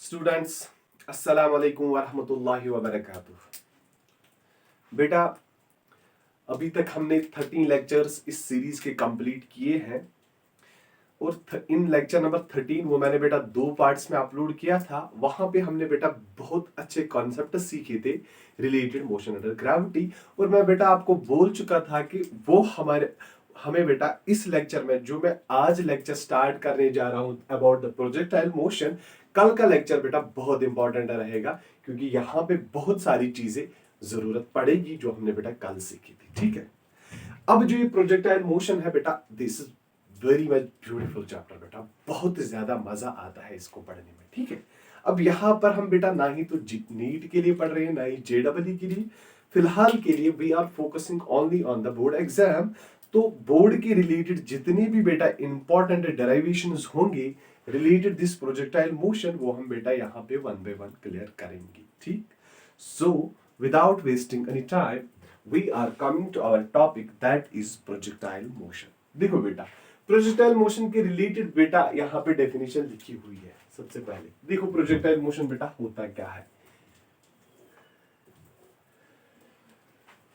Students, अस्सलाम वालेकुम वरहमतुल्लाहि वबरकातुह। बेटा, अभी तक हमने 13 लेक्चर्स इस सीरीज के कंप्लीट किए हैं और इन लेक्चर नंबर 13 वो मैंने बेटा 2 पार्ट्स में अपलोड किया था। वहां पे हमने बेटा बहुत अच्छे कॉन्सेप्ट सीखे थे रिलेटेड मोशन अंडर ग्रेविटी। और मैं बेटा आपको बोल चुका था कि वो हमें बेटा इस लेक्चर में, जो मैं आज लेक्चर स्टार्ट करने जा रहा हूं अबाउट द प्रोजेक्टाइल मोशन, कल का लेक्चर बेटा बहुत इंपॉर्टेंट रहेगा, क्योंकि यहाँ पे बहुत सारी चीजें जरूरत पड़ेगी जो हमने बेटा कल सीखी थी। ठीक है, अब जो ये प्रोजेक्टाइल मोशन है बेटा, this is very much beautiful chapter बेटा, बहुत ज्यादा मजा आता है इसको पढ़ने में। ठीक है, अब यहाँ पर हम बेटा ना ही तो नीट के लिए पढ़ रहे हैं, ना ही जेडब्ल्यू के लिए। फिलहाल के लिए we are focusing only on the board exam. तो बोर्ड के रिलेटेड जितने भी बेटा इंपॉर्टेंट डेरिवेशंस होंगे रिलेटेड दिस प्रोजेक्टाइल मोशन, वो हम बेटा यहाँ पे वन बाय वन क्लियर करेंगे। ठीक, so without wasting any time we are coming to our topic, that is projectile motion. देखो बेटा, प्रोजेक्टाइल मोशन के रिलेटेड बेटा यहाँ पे डेफिनेशन लिखी हुई है। सबसे पहले देखो प्रोजेक्टाइल मोशन बेटा होता क्या है।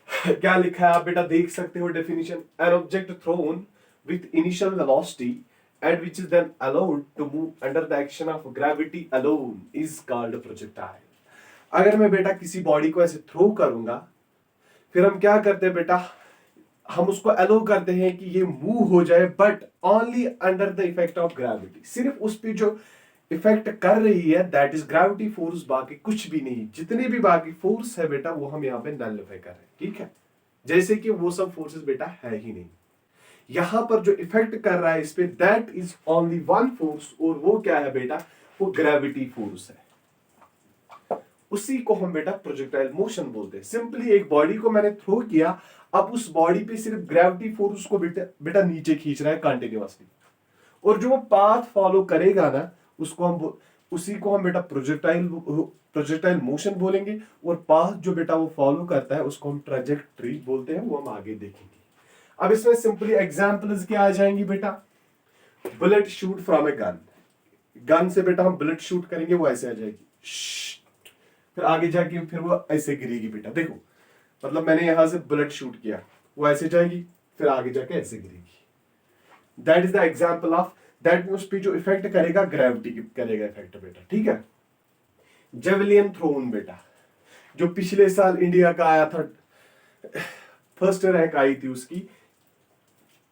क्या लिखा है आप बेटा देख सकते हो definition. An object thrown with initial velocity and which is then allowed to move under the action of gravity alone is called projectile। अगर मैं बेटा किसी बॉडी को ऐसे थ्रो करूंगा, फिर हम क्या करते हैं बेटा, हम उसको अलो करते हैं कि ये मूव हो जाए, but only under the effect of gravity. सिर्फ उस पे जो इफेक्ट कर रही है दैट इज ग्रेविटी फोर्स, बाकी कुछ भी नहीं। जितने भी बाकी फोर्स है बेटा वो हम यहाँ पे नलिफाई कर रहे हैं। ठीक है, जैसे कि वो सब फोर्सेस बेटा है ही नहीं। यहां पर जो इफेक्ट कर रहा है इस पे, that is only one force, और वो क्या है बेटा, वो ग्रेविटी फोर्स है। उसी को हम बेटा प्रोजेक्टाइल मोशन बोलते हैं। सिंपली एक बॉडी को मैंने थ्रो किया, अब उस बॉडी पे सिर्फ ग्रेविटी फोर्स को बेटा नीचे खींच रहा है कंटिन्यूअसली, और जो वो पाथ फॉलो करेगा ना उसी को हम बेटा प्रोजेक्टाइल मोशन बोलेंगे। और पाथ जो बेटा वो फॉलो करता है उसको हम ट्रेजेक्टरी बोलते हैं, वो हम आगे देखेंगे। अब इसमें सिंपली एग्जांपल्स क्या आ जाएंगी बेटा, bullet shoot from a gun. Gun से बेटा हम बुलेट शूट करेंगे, वो ऐसे आ जाएगी, फिर आगे जाके फिर वो ऐसे गिरेगी बेटा। देखो मतलब मैंने यहां से बुलेट शूट किया, वो ऐसे जाएगी, फिर आगे जाके ऐसे गिरेगी। That is the example of that. उस पे जो इफेक्ट करेगा ग्रेविटी करेगा इफेक्ट बेटा। ठीक है, जेवलियन थ्रोन बेटा, जो पिछले साल इंडिया का आया था, फर्स्ट रैंक आई थी उसकी,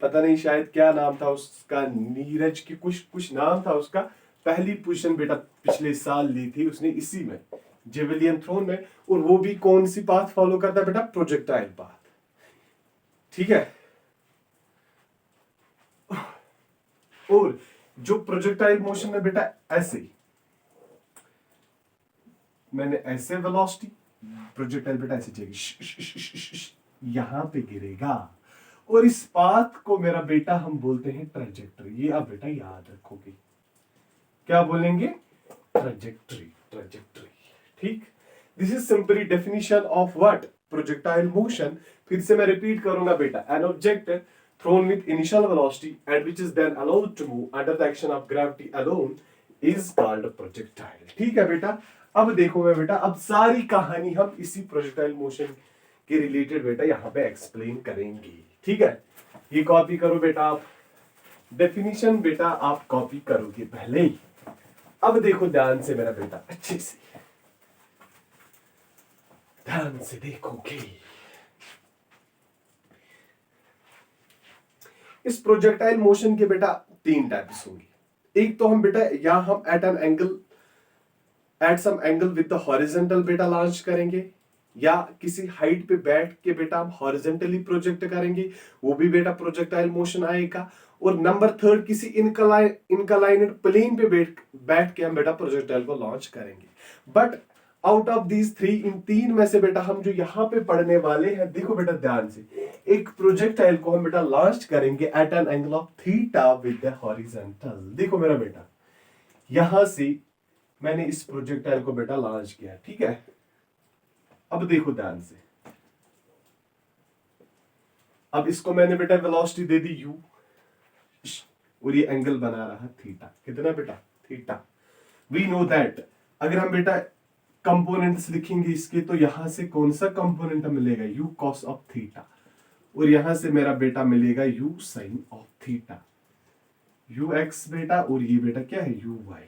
पता नहीं शायद क्या नाम था उसका, नीरज की कुछ नाम था उसका। पहली पोजीशन बेटा पिछले साल ली थी उसने इसी में, जेवलियन थ्रोन में। और वो भी कौन सी पाथ फॉलो करता है बेटा, प्रोजेक्टाइल पाथ। ठीक है, और जो प्रोजेक्टाइल मोशन में बेटा ऐसे मैंने ऐसे वेलोसिटी, प्रोजेक्टाइल बेटा ऐसे जाएगी, यहां पे गिरेगा, और इस पाथ को मेरा बेटा हम बोलते हैं ट्रेजेक्टरी। ये आप बेटा याद रखोगे, क्या बोलेंगे, ट्रेजेक्टरी, ट्रेजेक्टरी। ठीक, this is simply definition of what, projectile motion. फिर से मैं रिपीट करूंगा बेटा, an object thrown with initial velocity and which is then allowed to move under the action of gravity alone is called projectile. ठीक है बेटा, अब देखो मैं बेटा, अब सारी कहानी हम इसी प्रोजेक्टाइल मोशन के रिलेटेड बेटा यहाँ पे एक्सप्लेन करेंगे। ठीक है, ये कॉपी करो बेटा आप, डेफिनेशन बेटा आप कॉपी करोगे पहले ही। अब देखो ध्यान से मेरा बेटा, अच्छे से ध्यान से देखोगे। इस प्रोजेक्टाइल मोशन के बेटा 3 टाइप्स होंगे। एक तो हम बेटा या हम at some angle with the horizontal बेटा लॉन्च करेंगे, या किसी हाइट पे बैठ के बेटा हम हॉरिजॉन्टली प्रोजेक्ट करेंगे, वो भी बेटा प्रोजेक्टाइल मोशन आएगा। और नंबर 3 किसी इनक्लाइनेड प्लेन पे बैठ के हम बेटा प्रोजेक्टाइल को लॉन्च करेंगे। बट आउट ऑफ दीज 3, इन 3 में से बेटा हम जो यहाँ पे पढ़ने वाले हैं, देखो बेटा ध्यान से, एक प्रोजेक्टाइल को हम बेटा लॉन्च करेंगे at an angle of theta with the horizontal. देखो मेरा बेटा, यहां से मैंने इस प्रोजेक्टाइल को बेटा लॉन्च किया। ठीक है, अब देखो ध्यान से, अब इसको मैंने बेटा वेलोसिटी दे दी u, और ये एंगल बना रहा थीटा। कितना बेटा, थीटा। वी नो दैट अगर हम बेटा कंपोनेंट्स लिखेंगे इसके, तो यहां से कौन सा कंपोनेंट मिलेगा, यू कॉस ऑफ थीटा, और यहां से मेरा बेटा मिलेगा U sine of theta, U X बेटा, और ये बेटा क्या है U Y,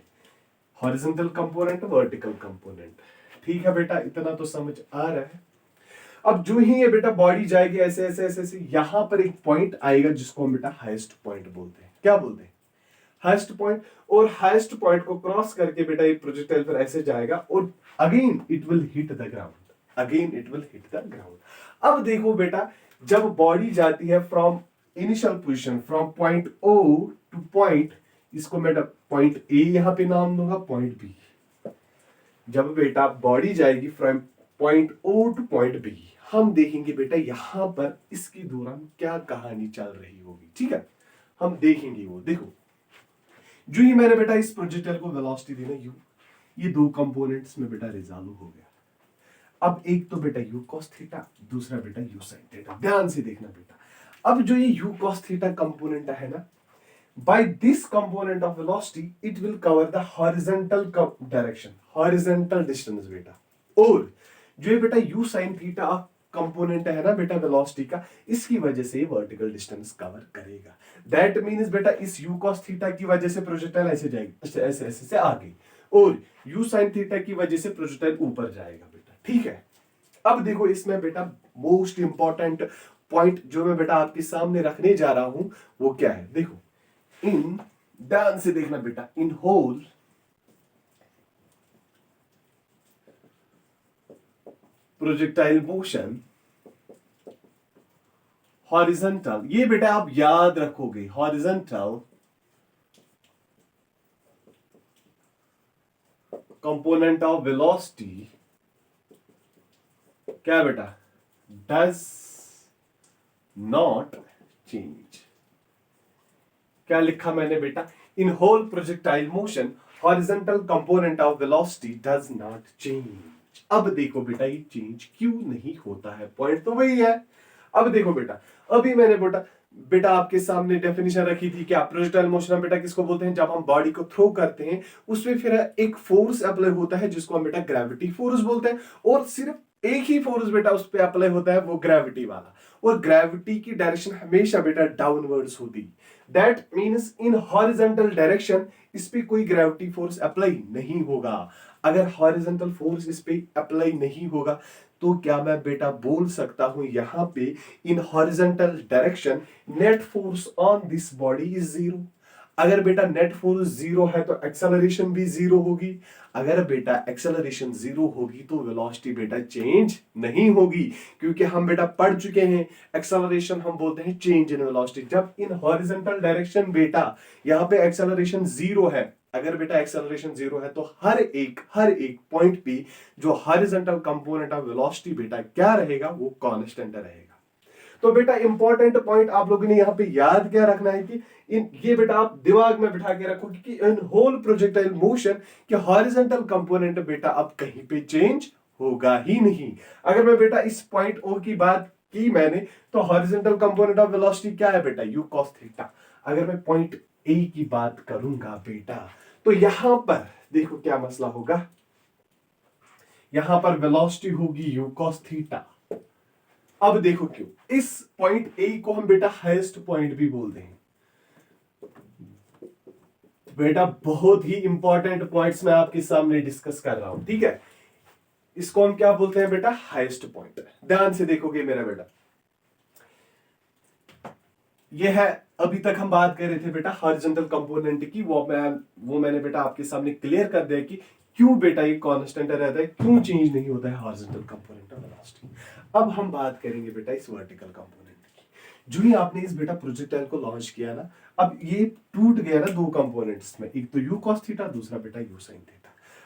horizontal component, vertical component. ठीक है बेटा, इतना तो समझ आ रहा है। अब जो ही ये बेटा बॉडी जाएगी ऐसे ऐसे ऐसे ऐसे, यहां पर एक पॉइंट आएगा जिसको हम बेटा हाईएस्ट पॉइंट बोलते हैं। क्या बोलते हैं, हाईएस्ट पॉइंट। और हाईएस्ट पॉइंट को क्रॉस करके बेटा ये प्रोजेक्टाइल फिर ऐसे जाएगा और again it will hit the ground, again it will hit the ground. अब देखो बेटा, जब बॉडी जाती है from initial position, from point O to point, इसको मैं पॉइंट ए यहां पे नाम दूंगा, पॉइंट बी। जब बेटा बॉडी जाएगी from point O to point B, हम देखेंगे बेटा यहां पर इसके दौरान क्या कहानी चल रही होगी। ठीक है, हम देखेंगे वो। देखो, जो ही मैंने बेटा इस प्रोजेक्टाइल को वेलोसिटी दी ना यू, ये दो कंपोनेंट्स में बेटा रिजॉल्व हो गया। अब एक तो बेटा यू कॉस थीटा, दूसरा बेटा यू साइन थीटा। ध्यान से देखना बेटा, अब जो ये यू कॉस थीटा कंपोनेंट है ना, by this component of velocity it will cover the horizontal direction, horizontal distance बेटा। और जो ये बेटा u sin थीटा कंपोनेंट है ना बेटा वेलोसिटी का, इसकी वजह से वर्टिकल डिस्टेंस कवर करेगा। दैट मींस बेटा इस u cos थीटा की वजह से प्रोजेक्टाइल ऐसे जाएगी, ऐसे ऐसे ऐसे से आगे, और u sin थीटा की वजह से प्रोजेक्टाइल ऊपर जाएगा बेटा। ठीक है, अब देखो इसमें बेटा मोस्ट इंपॉर्टेंट पॉइंट जो मैं बेटा आपके सामने रखने जा रहा हूं वो क्या है। देखो, इन, ध्यान से देखना बेटा, in whole projectile motion horizontal, ये बेटा आप याद रखोगे, हॉरिजॉन्टल कंपोनेंट ऑफ वेलोसिटी क्या बेटा, डज नॉट चेंज। क्या लिखा मैंने बेटा, in whole projectile motion horizontal component of velocity does not change. अब देखो बेटा ये चेंज क्यों नहीं होता है, पॉइंट तो वही है। अब देखो बेटा, अभी मैंने बेटा आपके सामने डेफिनेशन रखी थी क्या, प्रोजेक्टाइल मोशन बेटा किसको बोलते हैं, जब हम बॉडी को थ्रो करते हैं उसमें फिर एक फोर्स अप्लाई होता है जिसको हम बेटा ग्रेविटी फोर्स बोलते हैं, और सिर्फ एक ही फोर्स बेटा उस पर अप्लाई होता है, वो ग्रेविटी वाला, और ग्रेविटी की डायरेक्शन हमेशा बेटा डाउनवर्ड्स होती। That means in horizontal direction इस पे कोई ग्रेविटी फोर्स अप्लाई नहीं होगा। अगर हॉरिजॉन्टल फोर्स इस पे अप्लाई नहीं होगा तो क्या मैं बेटा बोल सकता हूं यहां पे इन horizontal direction net force on this body is zero. अगर बेटा नेट फोर्स जीरो है तो एक्सेलरेशन भी जीरो होगी। अगर बेटा एक्सेलरेशन जीरो होगी तो वेलोसिटी बेटा चेंज नहीं होगी, क्योंकि हम बेटा पढ़ चुके हैं एक्सेलरेशन हम बोलते हैं चेंज इन वेलोसिटी। जब इन हॉरिजॉन्टल डायरेक्शन बेटा यहाँ पे एक्सेलरेशन जीरो है, अगर बेटा एक्सेलरेशन जीरो है तो हर एक पॉइंट पे जो हॉरिजॉन्टल कंपोनेंट ऑफ वेलोसिटी बेटा क्या रहेगा, वो कांस्टेंट रहेगा। तो बेटा इंपॉर्टेंट पॉइंट आप लोगों ने यहाँ पे याद क्या रखना है कि ये बेटा आप दिमाग में बिठा के रखो कि इन होल प्रोजेक्टाइल मोशन के हॉरिजॉन्टल कंपोनेंट बेटा अब कहीं पे चेंज होगा ही नहीं। अगर मैं बेटा इस पॉइंट ओ की बात की मैंने, तो हॉरिजॉन्टल कंपोनेंट ऑफ वेलोसिटी क्या है बेटा, यू कॉस थीटा। अगर मैं पॉइंट ए की बात करूंगा बेटा, तो यहां पर देखो क्या मसला होगा, यहां पर वेलोसिटी होगी यू कॉस थीटा। अब देखो क्यों, इस पॉइंट ए को हम बेटा हाईएस्ट पॉइंट भी बोलते हैं। बेटा बहुत ही इंपॉर्टेंट पॉइंट्स मैं आपके सामने डिस्कस कर रहा हूं, ठीक है। इसको हम क्या बोलते हैं बेटा, हाईएस्ट पॉइंट। ध्यान से देखोगे मेरा बेटा, ये है, अभी तक हम बात कर रहे थे बेटा हॉरिजॉन्टल कंपोनेंट की, वो मैंने बेटा आपके सामने क्लियर कर दिया कि क्यों बेटा ये कांस्टेंट रहता है, क्यों चेंज नहीं होता है हॉरिजॉन्टल कंपोनेंट ऑफ वेलोसिटी। अब हम बात करेंगे बेटा इस वर्टिकल कंपोनेंट की। जो ही आपने इस बेटा प्रोजेक्टाइल को लॉन्च किया ना, अब ये टूट गया ना दो कंपोनेंट्स में, एक तो यू कॉस थीटा, दूसरा बेटा यू साइन थीटा।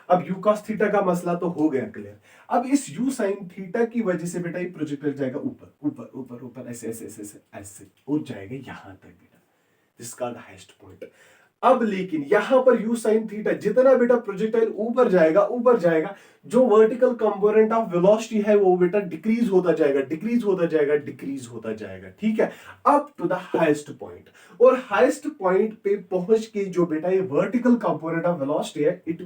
अब यू कॉस थीटा का मसला तो हो गया क्लियर। अब इस यू साइन थीटा की वजह से बेटा ये प्रोजेक्टाइल जाएगा ऊपर ऊपर ऊपर ऊपर, ऐसे ऐसे ऐसे ऐसे ऐसे और जाएगा यहां तक बेटा, दिस कॉल्ड हाईएस्ट पॉइंट। अब लेकिन यहां पर u sin थीटा जितना बेटा प्रोजेक्टाइल ऊपर जाएगा, जो वर्टिकल कंपोनेंट ऑफ वेलोसिटी है वो बेटा डिक्रीज होता जाएगा, ठीक है, up to the highest point. और हाईएस्ट पॉइंट पे पहुंच के जो बेटा ये वर्टिकल कंपोनेंट ऑफ वेलोसिटी है इट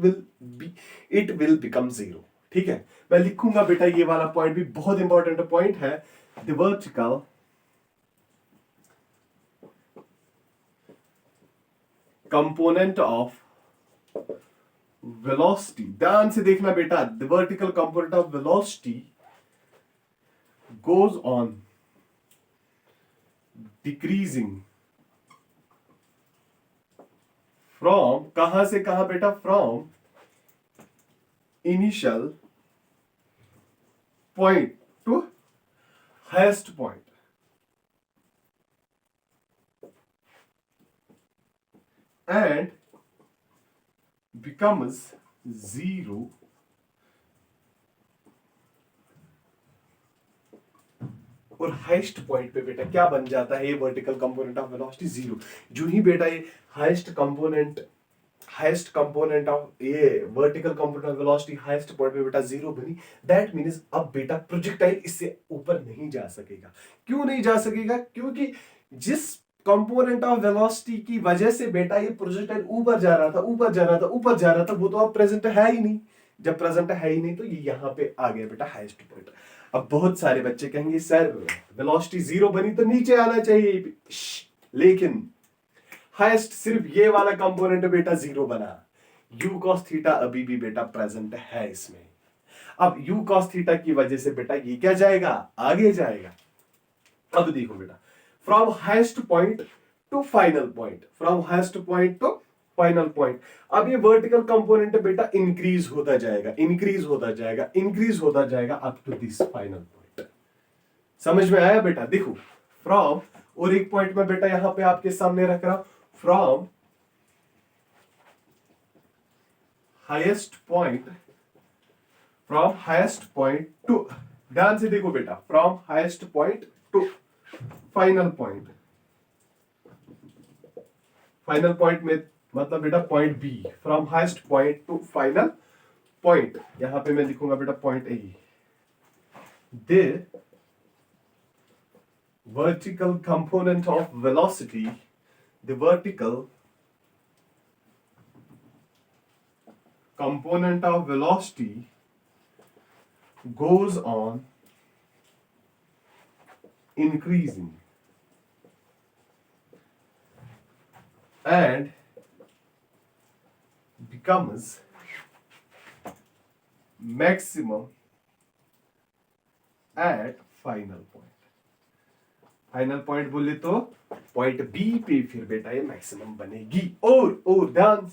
विल बिकम जीरो, ठीक है। मैं लिखूंगा बेटा, ये वाला पॉइंट भी बहुत इंपॉर्टेंट पॉइंट है, the vertical component of velocity, ध्यान से देखना बेटा, the vertical component of velocity goes on decreasing from, कहां से कहां बेटा, from initial point two highest point, and becomes zero और हाईएस्ट पॉइंट पे बेटा क्या बन जाता है, ये vertical component of velocity zero. जो ही बेटा ये हाईएस्ट कंपोनेंट ऑफ ये vertical component of velocity highest point पे बेटा जीरो बनी, दैट मींस अब बेटा प्रोजेक्टाइल इससे ऊपर नहीं जा सकेगा। क्यों नहीं जा सकेगा? क्योंकि जिस कंपोनेंट ऑफ वेलोसिटी की वजह से बेटा ये प्रोजेक्टाइल ऊपर जा रहा था, वो तो अब प्रेजेंट है ही नहीं। जब प्रेजेंट है ही नहीं तो ये यहां पे आ गया बेटा हाईएस्ट पॉइंट। अब बहुत सारे बच्चे कहेंगे सर वेलोसिटी जीरो बनी तो नीचे आना चाहिए, लेकिन हाईएस्ट सिर्फ ये वाला कंपोनेंट बेटा जीरो बना, u cos थीटा अभी भी बेटा प्रेजेंट है इसमें। अब u cos थीटा की वजह से बेटा ये क्या जाएगा, आगे जाएगा। अब देखो बेटा, from highest point to final point, अब ये वर्टिकल कंपोनेंट बेटा इंक्रीज होता जाएगा up to this final point. समझ में आया बेटा? देखो फ्रॉम, और एक पॉइंट में बेटा यहां पे आपके सामने रख रहा हूं, फ्रॉम हाईएस्ट पॉइंट टू, ध्यान से देखो बेटा, from highest point to final point में मतलब बेटा point B, from highest point to final point, यहां पे मैं लिखूंगा बेटा point A, the vertical component of velocity, the vertical component of velocity goes on increasing and becomes maximum at final point। Final point बोले तो point B पे फिर बेटा ये मैक्सिमम बनेगी। और ध्यान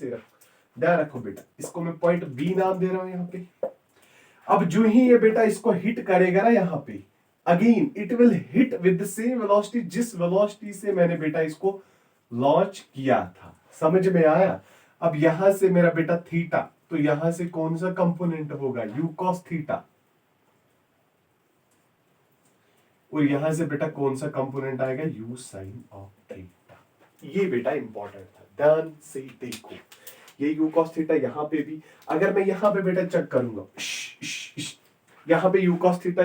रखो बेटा, इसको मैं पॉइंट बी नाम दे रहा हूं यहां पे। अब जो ही ये बेटा इसको हिट करेगा ना यहां पे, again it will hit with the same velocity जिस वेलोसिटी से मैंने बेटा इसको लॉन्च किया था। समझ में आया? अब यहां से मेरा बेटा थीटा, तो यहां से कौन सा कंपोनेंट होगा, u cos थीटा, और यहां से बेटा कौन सा कंपोनेंट आएगा, u sin ऑफ थीटा। ये बेटा इंपॉर्टेंट था, ध्यान से देखो। ये u cos थीटा यहां पे भी, अगर मैं यहां पे बेटा चेक करूंगा, यहां पे u cos थीटा,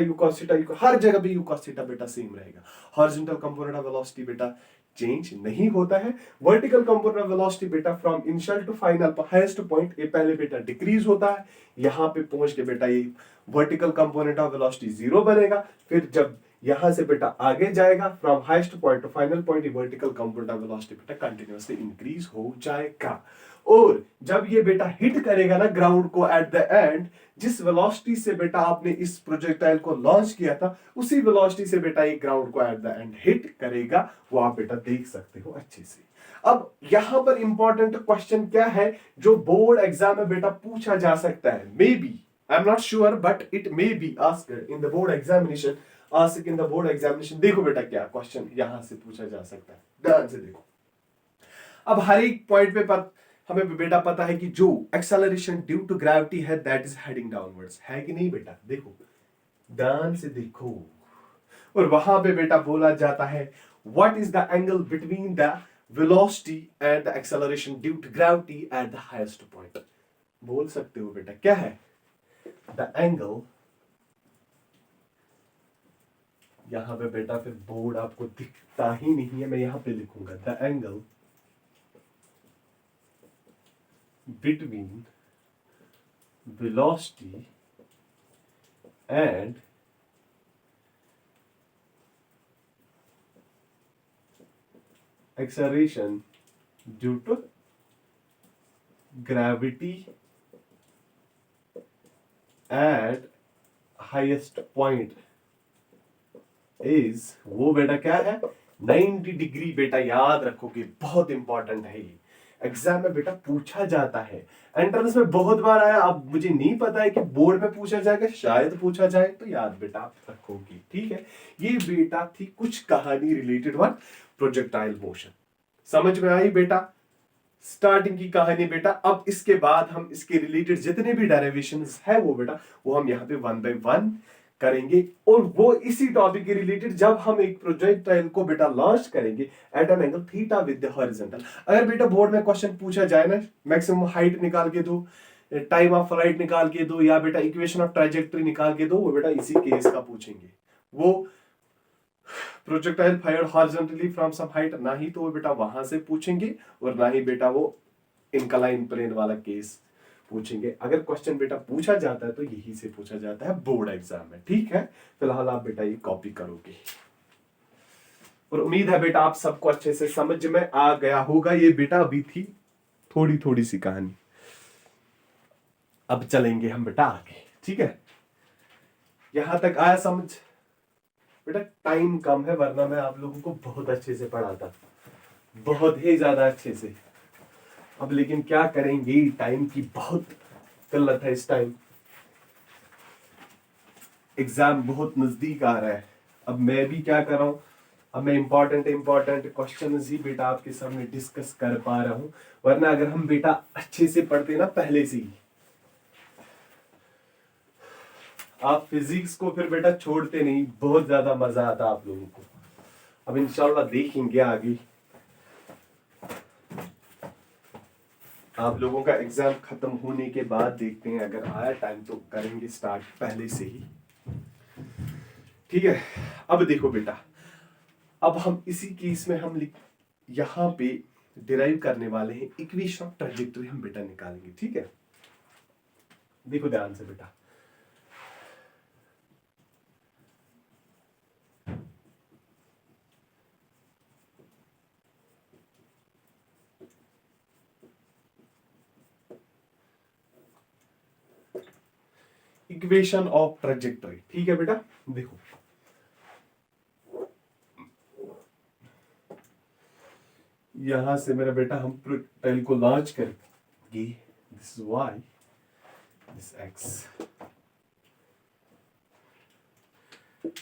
हर जगह पे u cos थीटा बेटा सेम रहेगा। हॉरिजॉन्टल कंपोनेंट ऑफ वेलोसिटी बेटा चेंज नहीं होता है। वर्टिकल कंपोनेंट ऑफ वेलोसिटी बेटा from initial to final highest point, ये पहले बेटा डिक्रीज होता है, यहां पे पहुंच के बेटा ये vertical component of velocity zero बनेगा। फिर जब यहां से बेटा आगे जाएगा from highest point to final point, vertical component of velocity बेटा कंटिन्यूअसली इंक्रीज हो जाएगा। और जब ये बेटा हिट करेगा ना ग्राउंड को एट द एंड, जिस वेलोसिटी से बेटा आपने इस प्रोजेक्टाइल को लॉन्च किया था, उसी वेलोसिटी से बेटा ये ग्राउंड को एट द एंड हिट करेगा, वो आप बेटा देख सकते हो अच्छे से। अब यहां पर इंपॉर्टेंट क्वेश्चन क्या है जो बोर्ड एग्जाम में बेटा पूछा जा सकता है, may be, I am not sure but it may be asked in the board examination, देखो बेटा क्या क्वेश्चन यहां से पूछा जा सकता है, ध्यान से देखो। अब हर एक पॉइंट पे हमें बेटा पता है कि जो एक्सेलरेशन ड्यू टू ग्रेविटी है दैट इज हेडिंग डाउनवर्ड्स, है कि नहीं बेटा? देखो ध्यान से देखो, और वहां पे बेटा बोला जाता है what is the angle between the velocity and the acceleration due to gravity at the highest point. बोल सकते हो बेटा क्या है? The angle, यहां पे बेटा फिर बोर्ड आपको दिखता ही नहीं है, मैं यहां पे लिखूंगा the angle between velocity and acceleration due to gravity at highest point is, वो बेटा क्या है? 90 डिग्री। बेटा याद रखोगे, बहुत इंपॉर्टेंट है ये, एग्जाम में बेटा पूछा जाता है, एंट्रेंस में बहुत बार आया। अब मुझे नहीं पता है कि बोर्ड में पूछा जाएगा, शायद पूछा जाए, तो याद बेटा आप रखोगे, ठीक है। ये बेटा थी कुछ कहानी रिलेटेड व्हाट, प्रोजेक्टाइल मोशन। समझ में आई बेटा स्टार्टिंग की कहानी बेटा। अब इसके बाद हम इसके रिलेटेड जितने भी डेरिवेशंस है वो बेटा वो हम यहाँ पे वन बाय वन करेंगे, और वो इसी टॉपिक के रिलेटेड जब हम एक प्रोजेक्टाइल को बेटा लॉन्च करेंगे at an angle theta with the horizontal. अगर बेटा बोर्ड में क्वेश्चन पूछा जाए ना, मैक्सिमम हाइट निकाल के दो, टाइम ऑफ फ्लाइट निकाल के दो, या बेटा इक्वेशन ऑफ ट्राजेक्टरी निकाल के दो, वो बेटा इसी केस का पूछेंगे। वो projectile fired horizontally from some height, ना ही तो वो बेटा वहां से पूछेंगे, और ना ही बेटा वो इनक्लाइन प्लेन वाला केस पूछेंगे। अगर क्वेश्चन बेटा पूछा जाता है तो यही से पूछा जाता है बोर्ड एग्जाम में, ठीक है। फिलहाल आप बेटा ये कॉपी करोगे, और उम्मीद है बेटा आप सबको अच्छे से समझ में आ गया होगा। ये बेटा अभी थी थोड़ी थोड़ी सी कहानी, अब चलेंगे हम बेटा आगे, ठीक है। यहां तक आया समझ? बेटा टाइम कम है, वरना मैं आप लोगों को बहुत अच्छे से पढ़ाता, बहुत ही ज्यादा अच्छे से। अब लेकिन क्या करेंगे, टाइम की बहुत किल्लत है इस टाइम, एग्जाम बहुत नजदीक आ रहा है। अब मैं भी क्या कर रहा हूं, अब मैं इंपॉर्टेंट क्वेश्चन ही बेटा आपके सामने डिस्कस कर पा रहा हूं, वरना अगर हम बेटा अच्छे से पढ़ते ना पहले से ही, आप फिजिक्स को फिर बेटा छोड़ते नहीं, बहुत ज्यादा मजा आता आप लोगों को। अब इंशाल्लाह देखेंगे आगे, आप लोगों का एग्जाम खत्म होने के बाद देखते हैं, अगर आया टाइम तो करेंगे स्टार्ट पहले से ही, ठीक है। अब देखो बेटा, अब हम इसी केस में हम यहां पे डिराइव करने वाले हैं इक्वेशन ऑफ ट्रैजेक्टरी, हम बेटा निकालेंगे, ठीक है। देखो ध्यान से बेटा, इक्वेशन ऑफ ट्रैजेक्टरी, ठीक है बेटा। देखो यहां से मेरा बेटा हम प्रोजेक्टाइल को लॉन्च करेंगे, दिस वाई दिस एक्स।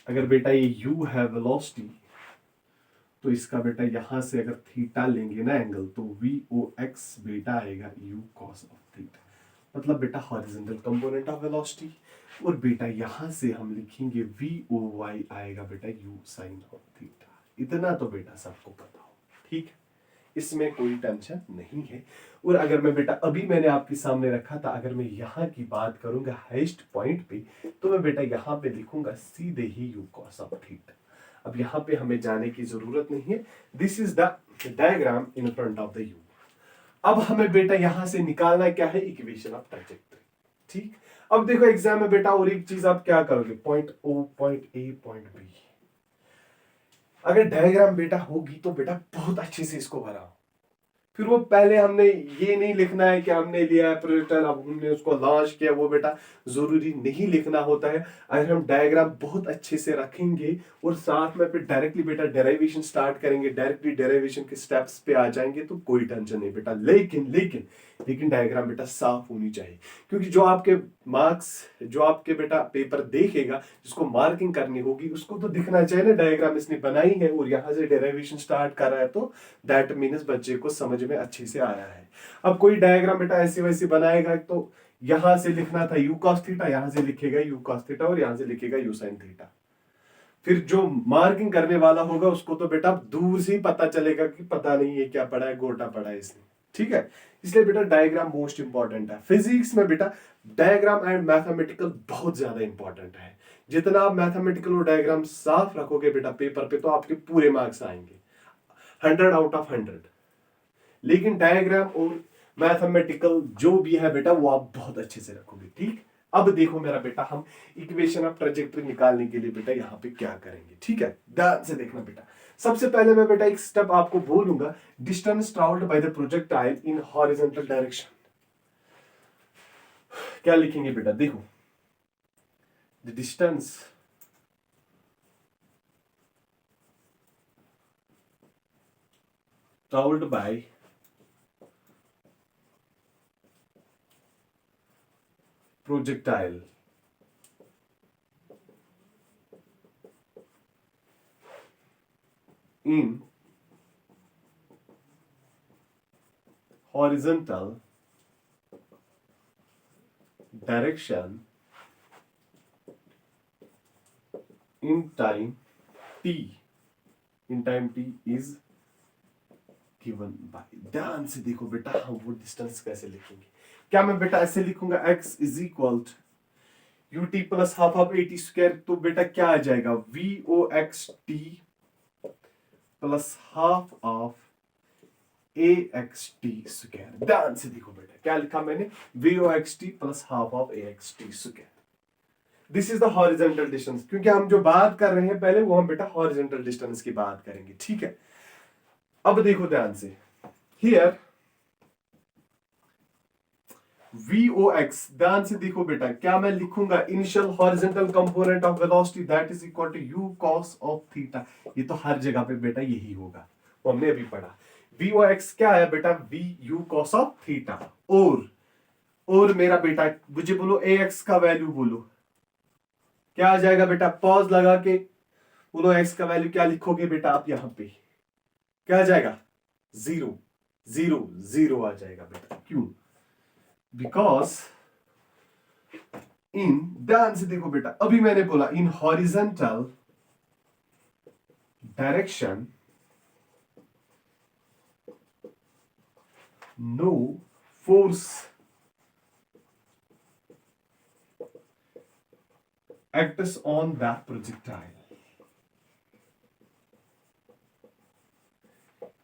अगर बेटा ये u है वेलोसिटी, तो इसका बेटा यहां से अगर थीटा लेंगे ना एंगल, तो वी ओ एक्स बेटा आएगा u cos ऑफ थीटा, मतलब बेटा हॉरिजॉन्टल कंपोनेंट ऑफ वेलोसिटी। और बेटा यहां से हम लिखेंगे वी ओ वाई आएगा बेटा u साइन ऑफ थीटा। इतना तो बेटा सबको पता हो, ठीक है, इसमें कोई टेंशन नहीं है। और अगर मैं बेटा अभी मैंने आपके सामने रखा था, अगर मैं यहाँ की बात करूंगा हाईएस्ट पॉइंट पे, तो मैं बेटा यहाँ पे लिखूंगा सीधे ही u cos ऑफ थीटा। अब यहाँ पे हमें जाने की जरूरत नहीं है, this is the diagram in front of the u। अब हमें बेटा यहां से निकालना क्या है, इक्वेशन ऑफ ट्रैजेक्टरी, ठीक। अब देखो एग्जाम में बेटा और एक चीज आप क्या करोगे, point O, point A, point B, अगर डायग्राम बेटा होगी तो बेटा बहुत अच्छे से इसको बनाओ। फिर वो पहले हमने ये नहीं लिखना है कि हमने लिया है प्रोजेक्टाइल, अब हमने उसको लॉन्च किया, वो बेटा जरूरी नहीं लिखना होता है। अगर हम डायग्राम बहुत अच्छे से रखेंगे और साथ में फिर डायरेक्टली बेटा डेरिवेशन स्टार्ट करेंगे, डायरेक्टली डेरिवेशन के स्टेप्स पे आ जाएंगे, तो कोई टेंशन नहीं बेटा। लेकिन लेकिन लेकिन डायग्राम बेटा साफ होनी चाहिए, क्योंकि जो आपके मार्क्स, जो आपके बेटा पेपर देखेगा, जिसको मार्किंग करनी होगी, उसको तो दिखना चाहिए ना डायग्राम इसने बनाई है और यहाँ से डेरिवेशन स्टार्ट कर रहा है, तो दैट मीन्स बच्चे को समझ में अच्छे से आया है। अब कोई डायग्राम बेटा ऐसे वैसे बनाएगा, तो यहां से लिखना था u cos थीटा, यहां से लिखेगा u cos थीटा, और यहां से लिखेगा u sin थीटा। फिर जो मार्किंग करने वाला होगा उसको तो बेटा दूर से ही पता चलेगा कि पता नहीं ये क्या पढ़ा है, गोटा पढ़ा है इसने। ठीक है, इसलिए बेटा डायग्राम मोस्ट इंपॉर्टेंट है फिजिक्स में बेटा। डायग्राम एंड मैथमेटिकल बहुत ज्यादा इंपॉर्टेंट है। जितना आप मैथमेटिकल और डायग्राम साफ रखोगे बेटा पेपर पे तो आपके पूरे मार्क्स आएंगे 100 आउट ऑफ 100। लेकिन डायग्राम और मैथमेटिकल जो भी है बेटा वो आप बहुत अच्छे से रखोगे। ठीक, अब देखो मेरा बेटा, हम इक्वेशन ऑफ ट्रेजेक्टरी निकालने के लिए बेटा यहाँ पे क्या करेंगे। ठीक है, ध्यान से देखना बेटा। सबसे पहले मैं बेटा एक स्टेप आपको बोलूंगा, distance travelled by the projectile in horizontal direction. क्या लिखेंगे बेटा, देखो, the distance travelled bye projectile in horizontal direction in time t, in time t is given by। ध्यान से देखो बेटा, हम वो डिस्टेंस कैसे लिखेंगे। क्या मैं बेटा ऐसे लिखूंगा x is equal u t plus half of a t square, तो बेटा क्या आ जाएगा v o x t plus half of a x t square. ध्यान से देखो बेटा क्या लिखा मैंने, v o x t plus half of a x t square. This is the horizontal distance, क्योंकि हम जो बात कर रहे हैं पहले वो हम बेटा हॉरिजॉन्टल डिस्टेंस की बात करेंगे। ठीक है, अब देखो ध्यान से, हियर Vox, ध्यान से देखो बेटा, क्या मैं लिखूंगा initial horizontal component of velocity that is equal to u cos of theta. ये तो हर जगह पे बेटा यही होगा, वो हमने अभी पढ़ा। Vox क्या है बेटा, v u cos of theta. और मेरा बेटा मुझे बोलो ax का वैल्यू बोलो, क्या आ जाएगा बेटा, पॉज लगा के बोलो x का वैल्यू क्या लिखोगे बेटा आप यहां पे, क्या आ जाएगा, 0 0 0 आ जाएगा बेटा। क्यों, बिकॉज इन, ध्यान से देखो बेटा, अभी मैंने बोला in horizontal direction no force acts on that projectile।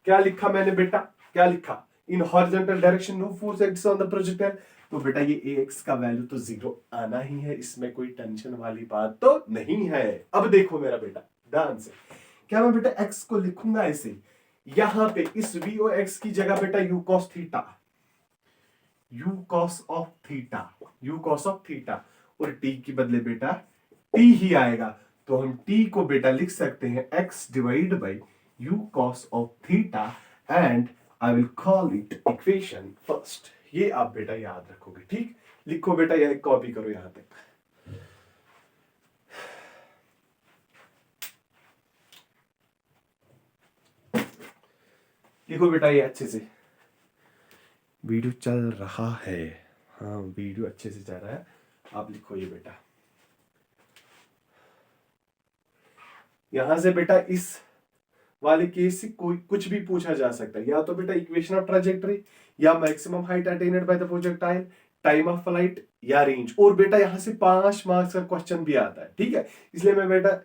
क्या लिखा मैंने बेटा, क्या लिखा, in horizontal direction no force acts on the projectile. तो बेटा ये ax का वैल्यू तो 0 आना ही है, इसमें कोई टेंशन वाली बात तो नहीं है। अब देखो मेरा बेटा ध्यान से, क्या मैं बेटा x को लिखूंगा ऐसे, यहां पे इस Vox की जगह बेटा u cos theta, u cos of theta, u cos of theta, और t की बदले बेटा t ही आएगा, तो हम t को बेटा लिख सकते हैं x divide by u cos of theta and I will call it equation first. ये आप बेटा याद रखोगे। ठीक, लिखो बेटा, यह कॉपी करो यहां तक। लिखो बेटा ये अच्छे से, वीडियो चल रहा है, हाँ वीडियो अच्छे से चल रहा है, आप लिखो ये बेटा। यहां से बेटा इस वाले केस से कोई कुछ भी पूछा जा सकता है, या तो बेटा इक्वेशन ऑफ ट्रैजेक्टरी, या maximum height attend by the projectile, time of flight, या रेंज। और बेटा यहां से 5 मार्क्स का क्वेश्चन भी आता है। ठीक है, इसलिए मैं बेटा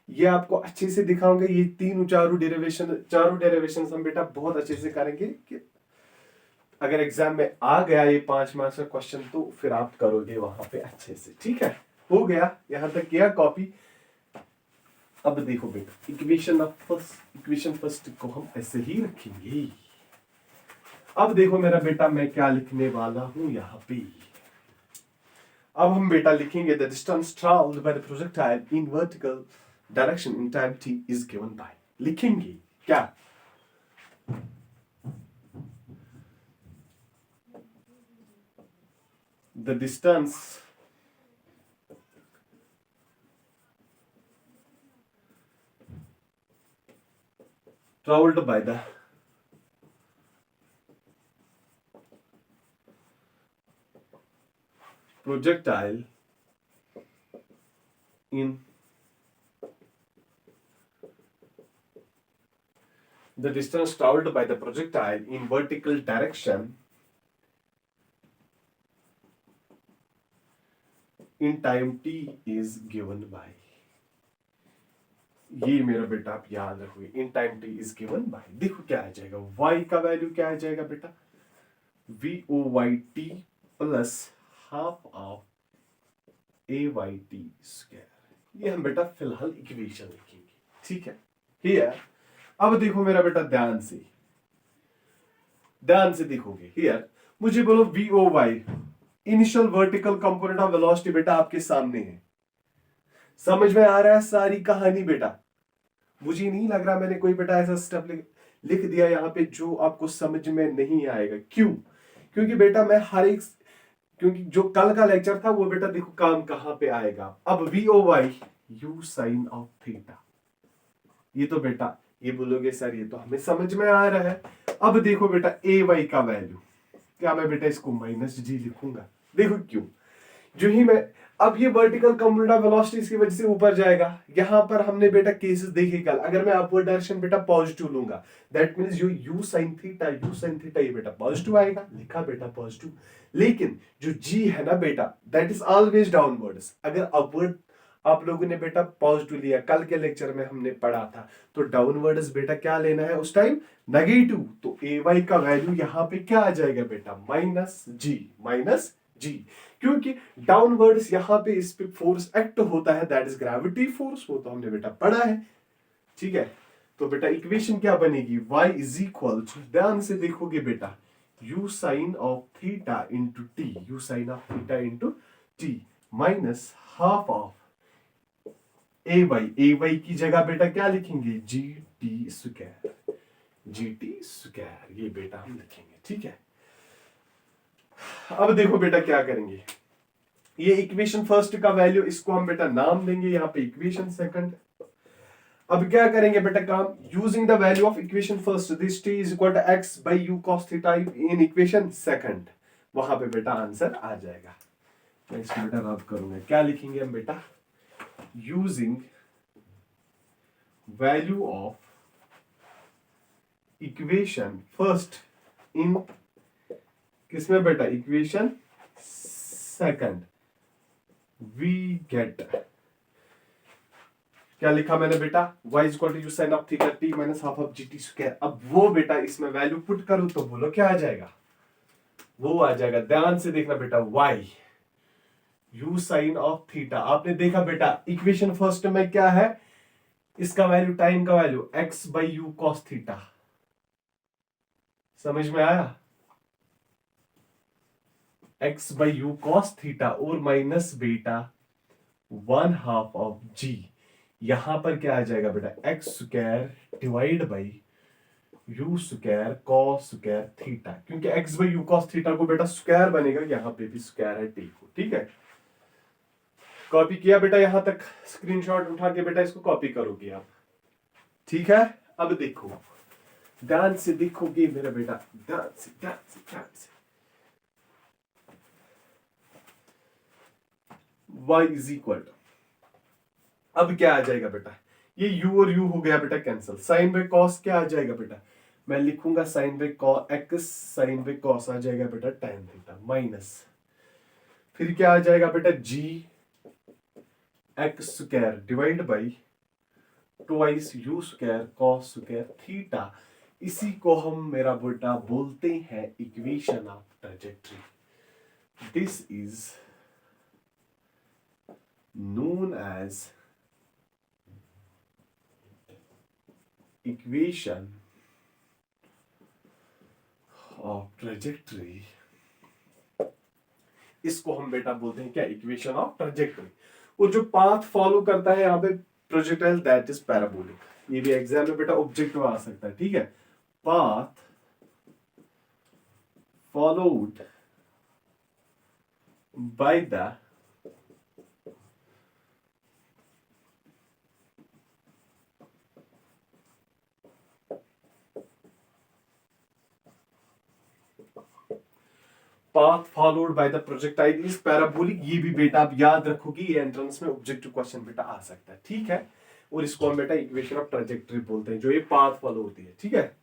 ये आपको अच्छे से दिखाऊंगा, ये चारों डेरिवेशन हम बेटा बहुत अच्छे से करेंगे कि अगर एग्जाम में आ गया ये 5 मार्क्स का क्वेश्चन तो फिर आप करोगे वहां पे अच्छे से। ठीक है, हो गया, यहां तक किया कॉपी। अब देखो बेटा इक्वेशन फर्स्ट को हम ऐसे ही रखेंगे। अब देखो मेरा बेटा मैं क्या लिखने वाला हूं यहां पे, अब हम बेटा लिखेंगे the distance travelled by the projectile in vertical direction in time t is given by, लिखेंगे क्या, the distance traveled by the projectile in The distance traveled by the projectile in vertical direction in time t is given by, ये मेरा बेटा आप याद रखोगे, in time T is given by, देखो क्या आ जाएगा, y का वैल्यू क्या आ जाएगा बेटा, VOYT plus half of AYT square. ये हम बेटा फिलहाल इक्वेशन लिखेंगे, ठीक है। हियर अब देखो मेरा बेटा ध्यान से देखोगे, हियर मुझे बोलो VOY initial vertical component of velocity बेटा आपके सामने है, समझ में आ रहा है सारी कहानी बेटा? मुझे नहीं लग रहा मैंने कोई बेटा ऐसा स्टेप लिख दिया यहाँ पे जो आपको समझ में नहीं आएगा। क्यों? क्योंकि बेटा मैं हर एक, क्योंकि जो कल का लेक्चर था वो बेटा देखो काम कहां पे आएगा। अब VOY U sine of theta, ये तो बेटा ये बोलोगे सर ये तो हमें समझ में आ रहा है। अब देखो बेटा AY का वैल्यू क्या, मैं बेटा इसको -G लिखूंगा, देखो क्यों, जो ही मैं अब ये वर्टिकल कंपोनेंट ऑफ वेलोसिटी इसकी वजह से ऊपर जाएगा। यहां पर हमने बेटा केसेस देखे कल, अगर मैं अपवर्ड डायरेक्शन बेटा पॉजिटिव लूंगा दैट मींस जो U sin थीटा ये बेटा पॉजिटिव आएगा, लिखा बेटा पॉजिटिव। लेकिन जो G है ना बेटा दैट इज ऑलवेज डाउनवर्ड्स, अगर अपवर्ड आप लोगों ने बेटा पॉजिटिव लिया, कल के लेक्चर में हमने पढ़ा था, तो डाउनवर्ड्स बेटा क्या लेना है उस टाइम, नेगेटिव। तो AY का वैल्यू यहां पे क्या आ जाएगा बेटा, -G, क्योंकि डाउनवर्ड्स यहां पे इस पे फोर्स एक्ट होता है, दैट इज ग्रेविटी फोर्स, वो तो हमने बेटा पढ़ा है, ठीक है। तो बेटा इक्वेशन क्या बनेगी, y इज इक्वल टू, ध्यान से देखोगे बेटा, u sine of theta into t, u sine of theta into t minus half of AY की जगह बेटा क्या लिखेंगे, GT स्क्वायर, ये बेटा हम लिखेंगे, ठीक है। अब देखो बेटा क्या करेंगे, ये इक्वेशन फर्स्ट का वैल्यू इसको हम बेटा नाम देंगे, यहाँ पे इक्वेशन सेकंड। अब क्या करेंगे बेटा काम, using the value of equation first, this t is equal to x by u cos theta in equation second, वहां पे बेटा आंसर आ जाएगा। मैं इसको बेटा रब करूंगा, क्या लिखेंगे हम बेटा, using value of equation first in किसमें बेटा, इक्वेशन सेकंड, वी गेट, क्या लिखा मैंने बेटा, y is equal to u sine of theta t minus half of GT square. अब वो बेटा इसमें वैल्यू पुट करूं तो बोलो क्या आ जाएगा, वो आ जाएगा, ध्यान से देखना बेटा, y u sine of theta, आपने देखा बेटा इक्वेशन फर्स्ट में क्या है, इसका वैल्यू टाइम का value x by u cos theta, समझ में आया, x by u cos theta और माइनस बेटा 1/2 ऑफ g, यहां पर क्या आ जाएगा बेटा, x square divide by you square cos square theta, क्योंकि x by u cos theta को बेटा स्क्वायर बनेगा, यहां पे भी स्क्वायर है t को, ठीक है। कॉपी किया बेटा, यहां तक स्क्रीनशॉट उठा के बेटा इसको कॉपी करोगे आप, ठीक है। अब देखो ध्यान से देखोगे मेरा बेटा, ध्यान से y इज इक्वल टू, अब क्या आ जाएगा बेटा, ये u और u हो गया बेटा कैंसिल, साइन बाय कॉस क्या आ जाएगा बेटा, मैं लिखूंगा sine by cos x, sine by cos आ जाएगा बेटा tan थीटा माइनस, फिर क्या आ जाएगा बेटा g x square divide by twice u square cos square theta, इसी को हम मेरा बेटा बोलते हैं equation of trajectory, this is known as equation of trajectory, इसको हम बेटा बोलते हैं क्या, इक्वेशन ऑफ ट्रैजेक्टरी। वो जो पाथ फॉलो करता है यहाँ पे प्रोजेक्टाइल, दैट इज पैराबोलिक, ये भी एग्जाम में बेटा ऑब्जेक्टिव आ सकता है, ठीक है। Path followed by the path followed by the projectile is parabolic, ये भी बेटा आप याद रखोगे, ये एंट्रेंस में ऑब्जेक्टिव क्वेश्चन बेटा आ सकता है, ठीक है। और इसको हम बेटा इक्वेशन ऑफ ट्रेजेक्टरी बोलते हैं, जो ये पाथ फॉलो होती है, ठीक है,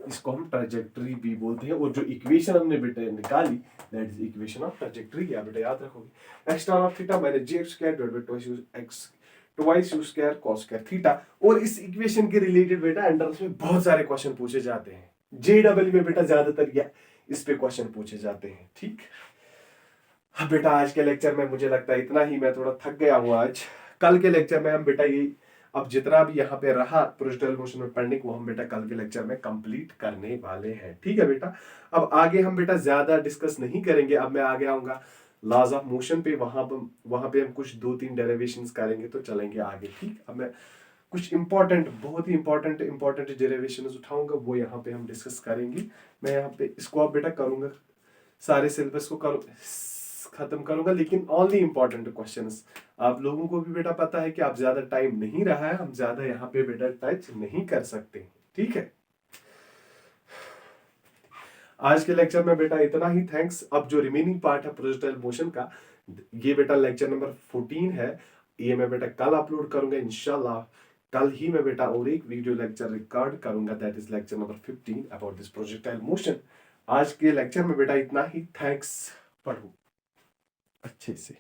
इसको हम ट्रेजेक्टरी भी बोलते हैं। और जो इक्वेशन हमने बेटा निकाली that is equation of trajectory, या बेटा याद रखोगे x tan of theta minus gx square divided by twice u square cos square theta. और इस इक्वेशन के रिलेटेड बेटा एंट्रेंस में बहुत सारे क्वेश्चन पूछे जाते हैं, JEE में बेटा ज्यादातर या इस पे क्वेश्चन पूछे जाते हैं, ठीक। हाँ बेटा आज के लेक्चर में मुझे लगता है इतना ही, मैं थोड़ा थक गया हूँ आज। कल के लेक्चर में हम बेटा ये अब जितना भी यहाँ पे रहा प्रोजेक्टाइल मोशन में पेंडिंग, वो हम बेटा कल के लेक्चर में कंप्लीट करने वाले हैं, ठीक है बेटा। अब आगे हम बेटा ज्यादा डिस्कस नहीं करेंगे, अब मैं आगे आऊंगा लॉज ऑफ मोशन पे, वहां पे हम कुछ 2-3 डेरिवेशंस करेंगे तो चलेंगे आगे, ठीक। अब मैं कुछ इंपॉर्टेंट, बहुत ही इंपॉर्टेंट डेरिवेशंस उठाऊंगा, वो यहाँ पे हम डिस्कस करेंगे। मैं यहाँ पे इसको अब बेटा करूंगा, सारे सिलेबस को खत्म करूंगा, लेकिन ओनली इंपॉर्टेंट क्वेश्चंस। आप लोगों को भी बेटा पता है कि आप ज्यादा टाइम नहीं रहा है, हम ज्यादा यहाँ पे बेटा टच नहीं कर सकते, ठीक है। आज के लेक्चर में बेटा इतना ही, थैंक्स। अब जो रिमेनिंग पार्ट है प्रोजेक्टाइल मोशन का, ये बेटा लेक्चर नंबर 14 है, ये मैं बेटा कल अपलोड करूंगा इंशाल्लाह। कल ही मैं बेटा और एक वीडियो लेक्चर रिकॉर्ड करूंगा, that is lecture number 15 about this projectile motion. आज के लेक्चर में बेटा इतना ही, थैंक्स। पढ़ो अच्छे से।